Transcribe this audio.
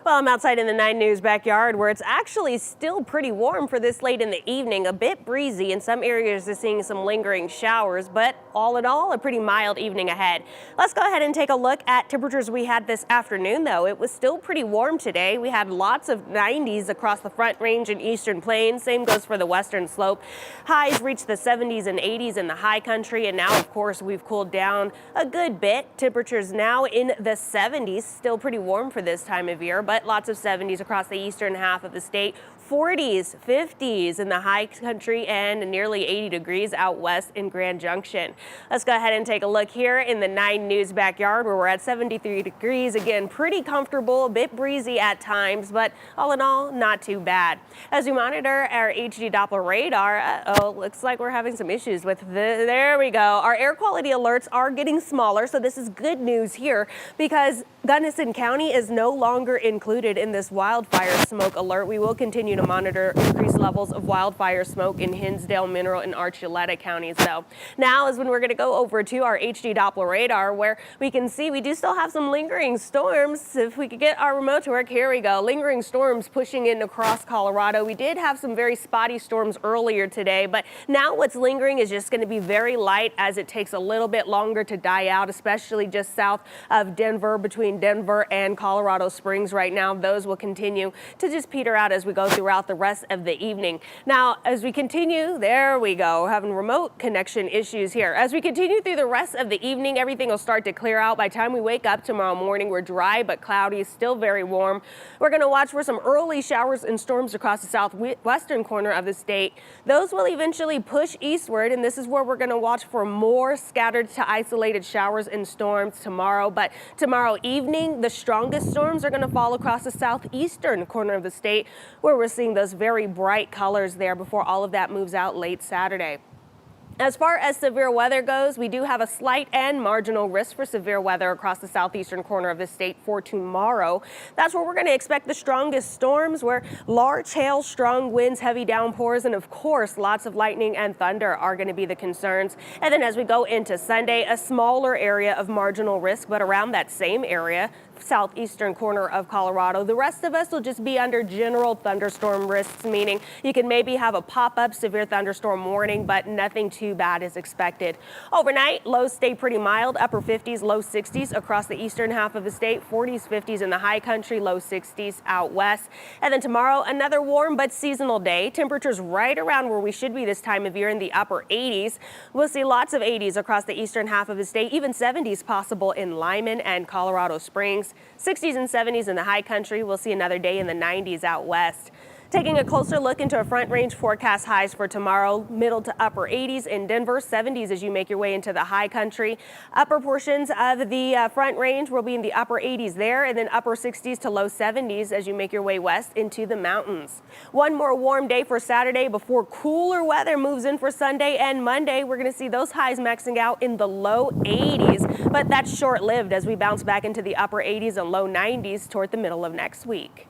Well, I'm outside in the 9 News backyard where it's actually still pretty warm for this late in the evening, a bit breezy. In some areas are seeing some lingering showers, but all in all, a pretty mild evening ahead. Let's go ahead and take a look at temperatures we had this afternoon, though. It was still pretty warm today. We had lots of 90s across the Front Range and Eastern Plains. Same goes for the Western Slope. Highs reached the 70s and 80s in the high country, and now, of course, we've cooled down a good bit. Temperatures now in the 70s, still pretty warm for this time of year, but lots of 70s across the eastern half of the state. 40s, 50s in the high country, and nearly 80 degrees out west in Grand Junction. Let's go ahead and take a look here in the 9 News backyard where we're at 73 degrees. Again, pretty comfortable, a bit breezy at times, but all in all, not too bad. As we monitor our HD Doppler radar, looks like we're having some issues with there we go. Our air quality alerts are getting smaller, so this is good news here because Gunnison County is no longer included in this wildfire smoke alert. We will continue to monitor increased levels of wildfire smoke in Hinsdale, Mineral, and Archuleta counties, though. Now is when we're going to go over to our HD Doppler radar where we can see we do still have some lingering storms. If we could get our remote to work, here we go. Lingering storms pushing in across Colorado. We did have some very spotty storms earlier today, but now what's lingering is just going to be very light as it takes a little bit longer to die out, especially just south of Denver, between Denver and Colorado Springs right now. Those will continue to just peter out as we go throughout the rest of the evening. Now, as we continue, there we go, having remote connection issues here. As we continue through the rest of the evening, everything will start to clear out. By the time we wake up tomorrow morning, we're dry but cloudy, still very warm. We're going to watch for some early showers and storms across the southwestern corner of the state. Those will eventually push eastward, and this is where we're going to watch for more scattered to isolated showers and storms tomorrow. But tomorrow evening, the strongest storms are going to fall across the southeastern corner of the state, where we're seeing those very bright colors there before all of that moves out late Saturday. As far as severe weather goes, we do have a slight and marginal risk for severe weather across the southeastern corner of the state for tomorrow. That's where we're going to expect the strongest storms, where large hail, strong winds, heavy downpours, and of course, lots of lightning and thunder are going to be the concerns. And then as we go into Sunday, a smaller area of marginal risk, but around that same area, southeastern corner of Colorado. The rest of us will just be under general thunderstorm risks, meaning you can maybe have a pop-up severe thunderstorm warning, but nothing too bad is expected. Overnight, lows stay pretty mild, upper 50s, low 60s across the eastern half of the state, 40s, 50s in the high country, low 60s out west. And then tomorrow, another warm but seasonal day. Temperatures right around where we should be this time of year in the upper 80s. We'll see lots of 80s across the eastern half of the state, even 70s possible in Lyman and Colorado Springs. 60s and 70s in the high country. We'll see another day in the 90s out west. Taking a closer look into a front range forecast highs for tomorrow, middle to upper 80s in Denver, 70s as you make your way into the high country. Upper portions of the front range will be in the upper 80s there, and then upper 60s to low 70s as you make your way west into the mountains. One more warm day for Saturday before cooler weather moves in for Sunday and Monday. We're going to see those highs maxing out in the low 80s, but that's short-lived as we bounce back into the upper 80s and low 90s toward the middle of next week.